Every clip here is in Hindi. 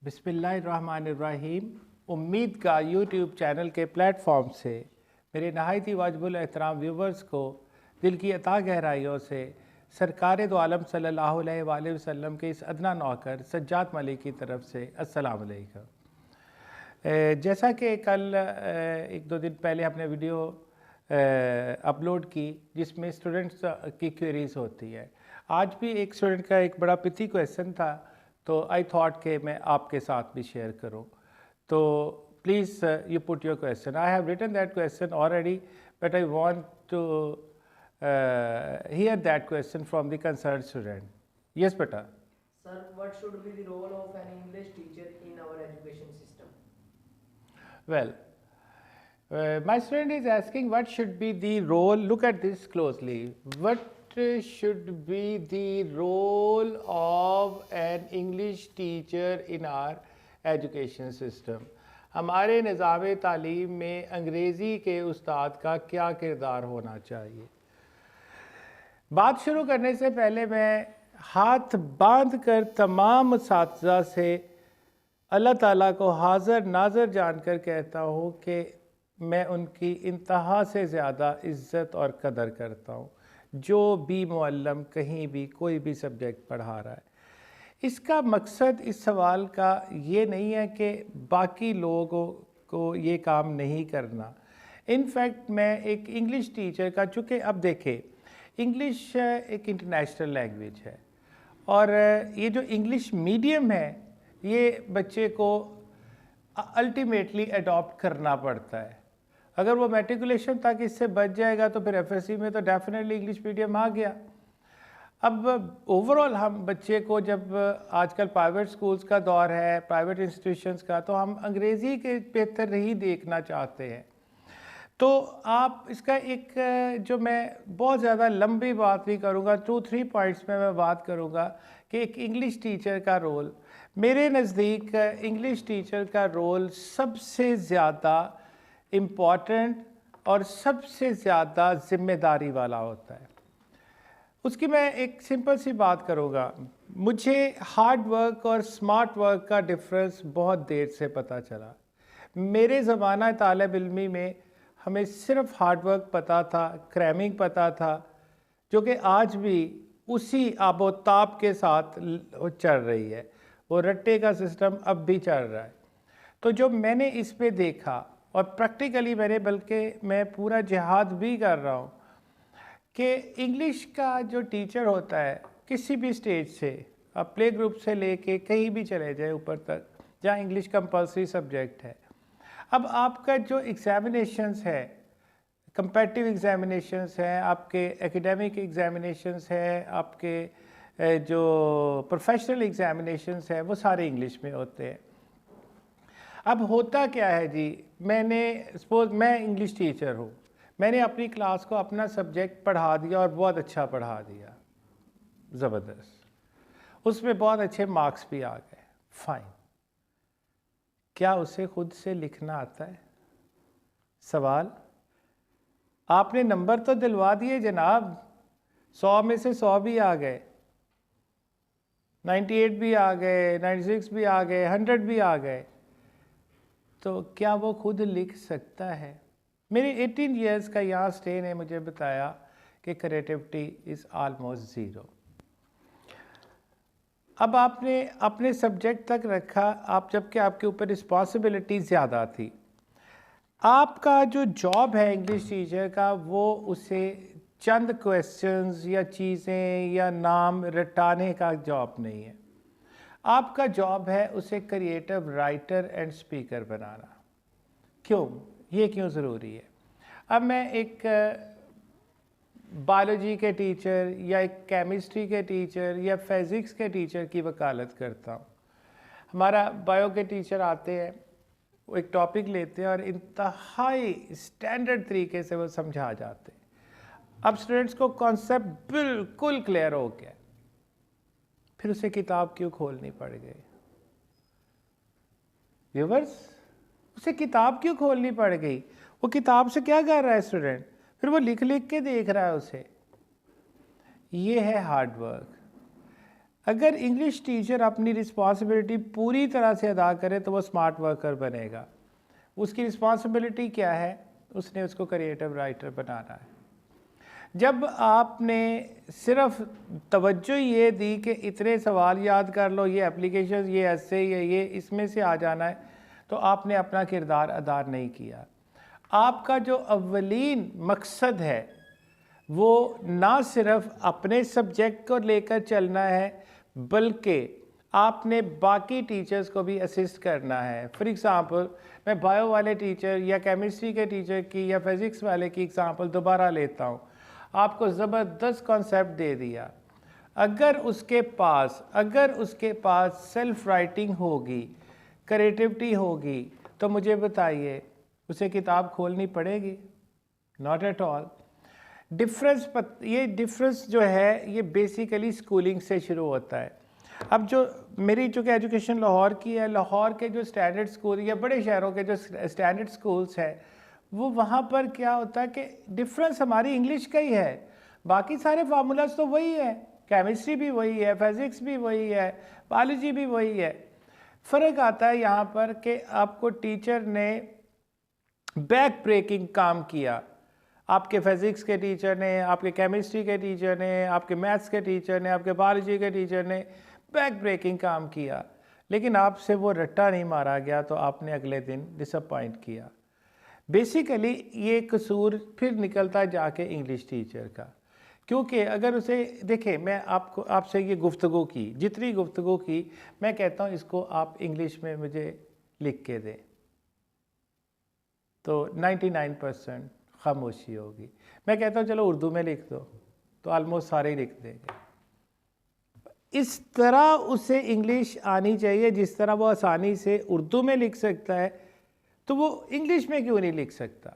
बिस्मिल्लाहिर्रहमानिर्रहीम। उम्मीद का यूट्यूब चैनल के प्लेटफॉर्म से मेरे नहायत ही वाजिबुल एहतराम व्यूवर्स को दिल की अता गहराइयों से सरकार दो आलम सल्लल्लाहु अलैहि वसल्लम के इस अदना नौकर सज्जाद मलिक की तरफ से अस्सलाम वालेकुम। जैसा कि कल एक दो दिन पहले हमने वीडियो अपलोड की जिसमें स्टूडेंट्स की क्वेरीज होती है, आज भी एक स्टूडेंट का एक बड़ा पिथी क्वेश्चन था, तो आई थॉट कि मैं आपके साथ भी शेयर करूं। तो please you put your question. I have written that question already, but I want to hear that question from the concerned student. Yes, beta. Sir, what should be the role of an English teacher in our education system? Well, my student is asking what should be the role. Look at this closely. What should be the role of an English teacher in our education system? हमारे निज़ाम तालीम में अंग्रेज़ी के उस्ताद का क्या किरदार होना चाहिए? बात शुरू करने से पहले मैं हाथ बांध कर तमाम असातिज़ा से अल्लाह ताला को हाज़र नाज़र जानकर कहता हूँ कि मैं उनकी इंतहा से ज़्यादा इज़्ज़त और कदर करता हूँ, जो भी मुअल्लिम कहीं भी कोई भी सब्जेक्ट पढ़ा रहा है। इसका मकसद इस सवाल का ये नहीं है कि बाकी लोगों को ये काम नहीं करना। इनफैक्ट मैं एक इंग्लिश टीचर का, चूँकि अब देखें इंग्लिश एक इंटरनेशनल लैंग्वेज है और ये जो इंग्लिश मीडियम है ये बच्चे को अल्टीमेटली अडॉप्ट करना पड़ता है। अगर वो मैट्रिकुलेशन तक इससे बच जाएगा तो फिर एफएससी में तो डेफिनेटली इंग्लिश मीडियम आ गया। अब ओवरऑल हम बच्चे को, जब आजकल प्राइवेट स्कूल्स का दौर है, प्राइवेट इंस्टीट्यूशंस का, तो हम अंग्रेज़ी के बेहतर ही देखना चाहते हैं। तो आप इसका एक, जो मैं बहुत ज़्यादा लंबी बात नहीं करूँगा, 2-3 पॉइंट्स में मैं बात करूँगा कि एक इंग्लिश टीचर का रोल, मेरे नज़दीक इंग्लिश टीचर का रोल सबसे ज़्यादा इम्पॉर्टेंट और सबसे ज़्यादा ज़िम्मेदारी वाला होता है। उसकी मैं एक सिंपल सी बात करूँगा। मुझे हार्ड वर्क और स्मार्ट वर्क का डिफरेंस बहुत देर से पता चला। मेरे ज़माना तालिब इल्मी में हमें सिर्फ हार्ड वर्क पता था, क्रैमिंग पता था, जो कि आज भी उसी आबोताब के साथ चल रही है। वो रट्टे का सिस्टम अब भी चल रहा है। तो जो मैंने इस पे देखा और प्रैक्टिकली बल्कि मैं पूरा जिहाद भी कर रहा हूँ कि इंग्लिश का जो टीचर होता है किसी भी स्टेज से, आप प्ले ग्रुप से लेके कहीं भी चले जाए ऊपर तक, जहाँ इंग्लिश कंपलसरी सब्जेक्ट है। अब आपका जो एग्ज़ामिनेशंस है, कंपैरेटिव एग्ज़ामिनेशंस हैं, आपके एकेडमिक एग्ज़ामिनेशंस हैं, आपके जो प्रोफेशनल एग्ज़ामिनेशंस हैं, वो सारे इंग्लिश में होते हैं। अब होता क्या है जी, मैंने सपोज मैं इंग्लिश टीचर हूँ, मैंने अपनी क्लास को अपना सब्जेक्ट पढ़ा दिया और बहुत अच्छा पढ़ा दिया, ज़बरदस्त, उसमें बहुत अच्छे मार्क्स भी आ गए, फ़ाइन। क्या उसे खुद से लिखना आता है? सवाल। आपने नंबर तो दिलवा दिए जनाब, 100 में से 100 भी आ गए, 98 भी आ गए, 96 भी आ गए, 100 भी आ गए, तो क्या वो खुद लिख सकता है? मेरे 18 इयर्स का यहाँ स्टे ने मुझे बताया कि क्रिएटिविटी इज़ ऑलमोस्ट ज़ीरो। अब आपने अपने सब्जेक्ट तक रखा, आप जबकि आपके ऊपर रिस्पॉन्सिबिलिटी ज़्यादा थी। आपका जो जॉब है इंग्लिश टीचर का, वो उसे चंद क्वेश्चंस या चीज़ें या नाम रटाने का जॉब नहीं है। आपका जॉब है उसे क्रिएटिव राइटर एंड स्पीकर बनाना। क्यों? ये क्यों ज़रूरी है? अब मैं एक बायोलॉजी के टीचर या एक केमिस्ट्री के टीचर या फिज़िक्स के टीचर की वकालत करता हूँ। हमारा बायो के टीचर आते हैं, वो एक टॉपिक लेते हैं और इंतहाई स्टैंडर्ड तरीके से वो समझा जाते हैं। अब स्टूडेंट्स को कॉन्सेप्ट बिल्कुल क्लियर हो गया, फिर उसे किताब क्यों खोलनी पड़ गई? व्यूअर्स, उसे किताब क्यों खोलनी पड़ गई? वो किताब से क्या कर रहा है स्टूडेंट? फिर वो लिख लिख के देख रहा है उसे। ये है हार्ड वर्क। अगर इंग्लिश टीचर अपनी रिस्पॉन्सिबिलिटी पूरी तरह से अदा करे तो वो स्मार्ट वर्कर बनेगा। उसकी रिस्पॉन्सिबिलिटी क्या है? उसने उसको क्रिएटिव राइटर बनाना है। जब आपने सिर्फ तवज्जो ये दी कि इतने सवाल याद कर लो, ये एप्लीकेशन, ये ऐसे, ये इसमें से आ जाना है, तो आपने अपना किरदार अदा नहीं किया। आपका जो अव्वलीन मकसद है वो ना सिर्फ अपने सब्जेक्ट को लेकर चलना है, बल्कि आपने बाकी टीचर्स को भी असिस्ट करना है। फॉर एग्ज़ाम्पल, मैं बायो वाले टीचर या केमिस्ट्री के टीचर की या फिज़िक्स वाले की एग्ज़ाम्पल दोबारा लेता हूँ। आपको ज़बरदस्त कॉन्सेप्ट दे दिया, अगर उसके पास सेल्फ राइटिंग होगी, क्रिएटिविटी होगी, तो मुझे बताइए उसे किताब खोलनी पड़ेगी? Not at all. ये डिफरेंस जो है ये बेसिकली स्कूलिंग से शुरू होता है। अब जो मेरी चूँकि एजुकेशन लाहौर की है, लाहौर के जो स्टैंडर्ड स्कूल या बड़े शहरों के जो स्टैंडर्ड स्कूल्स हैं, वो वहाँ पर क्या होता है कि डिफरेंस हमारी इंग्लिश का ही है, बाकी सारे फार्मूलाज तो वही है, केमिस्ट्री भी वही है, फिज़िक्स भी वही है, बायोलॉजी भी वही है। फ़र्क आता है यहाँ पर कि आपको टीचर ने बैक ब्रेकिंग काम किया। आपके फिज़िक्स के टीचर ने, आपके केमिस्ट्री के टीचर ने, आपके मैथ्स के टीचर ने, आपके बायोलॉजी के टीचर ने बैक ब्रेकिंग काम किया, लेकिन आपसे वो रट्टा नहीं मारा गया, तो आपने अगले दिन डिसअपॉइंट किया। बेसिकली ये कसूर फिर निकलता जाके इंग्लिश टीचर का, क्योंकि अगर उसे देखें, मैं आपसे ये गुफ्तगू की, जितनी गुफ्तगू की, मैं कहता हूँ इसको आप इंग्लिश में मुझे लिख के दें, तो 99% खामोशी होगी। मैं कहता हूँ चलो उर्दू में लिख दो, तो ऑलमोस्ट सारे ही लिख देंगे। इस तरह उसे इंग्लिश आनी चाहिए जिस तरह वो आसानी से उर्दू में लिख सकता है, तो वो इंग्लिश में क्यों नहीं लिख सकता?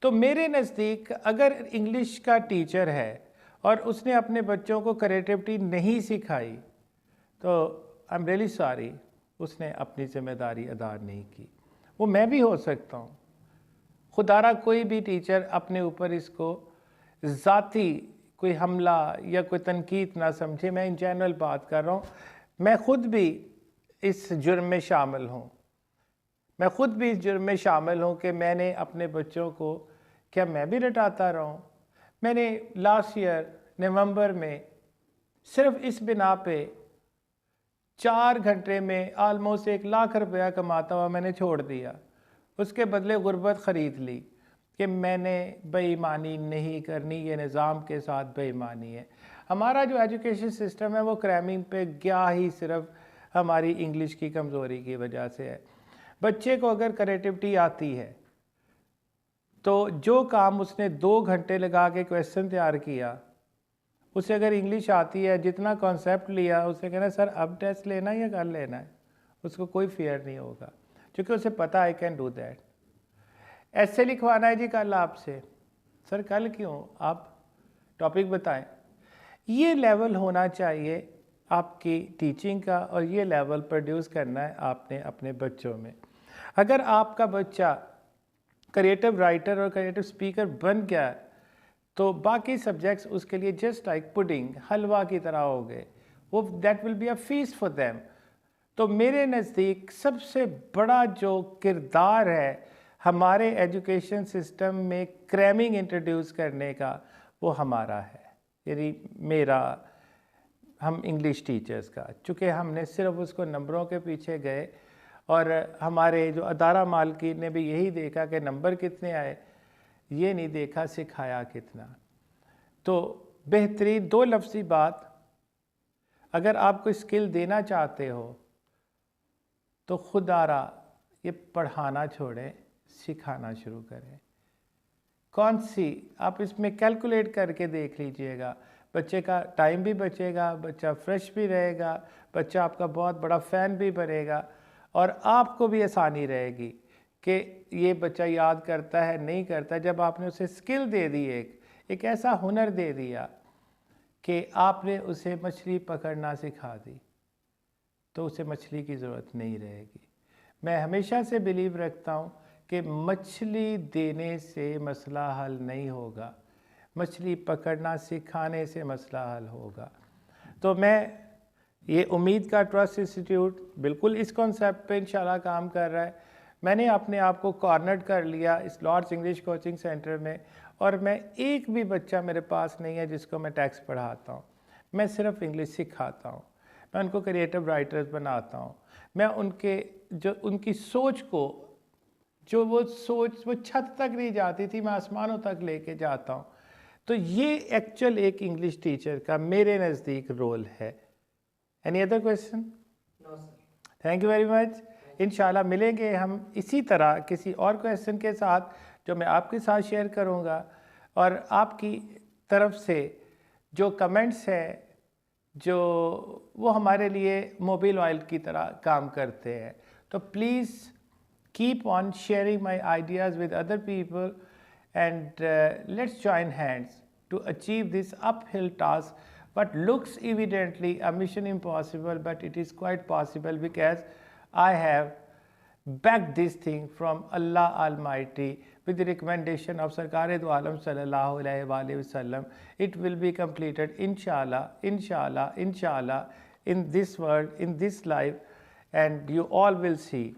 तो मेरे नज़दीक अगर इंग्लिश का टीचर है और उसने अपने बच्चों को क्रिएटिविटी नहीं सिखाई, तो आई एम रियली सॉरी, उसने अपनी जिम्मेदारी अदा नहीं की। वो मैं भी हो सकता हूँ। खुदारा कोई भी टीचर अपने ऊपर इसको ज़ाती कोई हमला या कोई तनकीद ना समझे। मैं इन जनरल बात कर रहा हूँ। मैं ख़ुद भी इस जुर्म में शामिल हूँ। कि मैंने अपने बच्चों को, क्या मैं भी रटाता रहा हूँ? मैंने लास्ट ईयर नवंबर में सिर्फ इस बिना पे 4 घंटे में आलमोस्ट 1 लाख रुपया कमाता हुआ मैंने छोड़ दिया। उसके बदले गुर्बत ख़रीद ली कि मैंने बेईमानी नहीं करनी, ये निज़ाम के साथ बेईमानी है। हमारा जो एजुकेशन सिस्टम है वो क्रैमिंग पे गया ही सिर्फ हमारी इंग्लिश की कमज़ोरी की वजह से है। बच्चे को अगर क्रिएटिविटी आती है तो जो काम उसने 2 घंटे लगा के क्वेश्चन तैयार किया, उसे अगर इंग्लिश आती है, जितना कॉन्सेप्ट लिया, उसे कहना सर अब टेस्ट लेना है या कल लेना है, उसको कोई फियर नहीं होगा, क्योंकि उसे पता आई कैन डू दैट। ऐसे लिखवाना है जी कल आपसे, सर कल क्यों, आप टॉपिक बताएं। ये लेवल होना चाहिए आपकी टीचिंग का, और ये लेवल प्रोड्यूस करना है आपने अपने बच्चों में। अगर आपका बच्चा क्रिएटिव राइटर और क्रिएटिव स्पीकर बन गया तो बाकी सब्जेक्ट्स उसके लिए जस्ट लाइक पुडिंग, हलवा की तरह हो गए, वो that will be a feast for them. तो मेरे नज़दीक सबसे बड़ा जो किरदार है हमारे एजुकेशन सिस्टम में क्रैमिंग इंट्रोड्यूस करने का, वो हमारा है, यानी मेरा, हम इंग्लिश टीचर्स का। चूँकि हमने सिर्फ उसको नंबरों के पीछे गए, और हमारे जो अदारा मालकीन ने भी यही देखा कि नंबर कितने आए, ये नहीं देखा सिखाया कितना। तो बेहतरीन 2 लफ्ज़ी बात, अगर आप कोई स्किल देना चाहते हो तो खुदारा ये पढ़ाना छोड़ें, सिखाना शुरू करें। कौन सी, आप इसमें कैलकुलेट करके देख लीजिएगा, बच्चे का टाइम भी बचेगा, बच्चा फ्रेश भी रहेगा, बच्चा आपका बहुत बड़ा फ़ैन भी बनेगा, और आपको भी आसानी रहेगी कि ये बच्चा याद करता है नहीं करता। जब आपने उसे स्किल दे दी, एक ऐसा हुनर दे दिया कि आपने उसे मछली पकड़ना सिखा दी, तो उसे मछली की ज़रूरत नहीं रहेगी। मैं हमेशा से बिलीव रखता हूँ कि मछली देने से मसला हल नहीं होगा, मछली पकड़ना सिखाने से मसला हल होगा। तो मैं ये उम्मीद का ट्रस्ट इंस्टीट्यूट बिल्कुल इस कॉन्सेप्ट पे इंशाल्लाह काम कर रहा है। मैंने अपने आप को कॉर्नर्ड कर लिया इस लॉर्ड्स इंग्लिश कोचिंग सेंटर में, और मैं एक भी बच्चा मेरे पास नहीं है जिसको मैं टेक्स्ट पढ़ाता हूँ। मैं सिर्फ इंग्लिश सिखाता हूँ, मैं उनको क्रिएटिव राइटर्स बनाता हूँ, मैं उनकी सोच को, जो वो सोच वो छत तक नहीं जाती थी, मैं आसमानों तक लेके जाता हूँ। तो ये एक्चुअल एक इंग्लिश टीचर का मेरे नज़दीक रोल है। Any other question? No sir. Thank you very much. इंशाल्लाह मिलेंगे हम इसी तरह किसी और क्वेश्चन के साथ जो मैं आपके साथ शेयर करूँगा, और आपकी तरफ से जो कमेंट्स हैं जो वो हमारे लिए मोबिल ऑयल की तरह काम करते हैं। तो please keep on sharing my ideas with other people, and let's join hands to achieve this uphill task, what looks evidently a mission impossible, but it is quite possible because I have backed this thing from Allah Almighty with the recommendation of Sarkar do Alam sallallahu alaihi wasallam. It will be completed inshallah, inshallah, inshallah, in this world, in this life, and you all will see.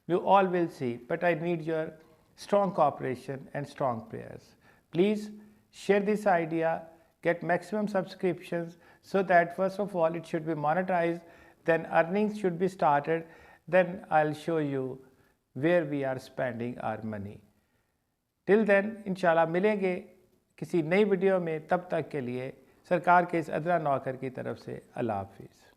You all will see, but I need your strong cooperation and strong prayers. Please share this idea, get maximum subscriptions, so that first of all it should be monetized, then earnings should be started, then I'll show you where we are spending our money. Till then, इंशाल्लाह मिलेंगे किसी नई वीडियो में। तब तक के लिए सरकार के इस अदरा नौकर की तरफ से अल्लाह हाफिज़।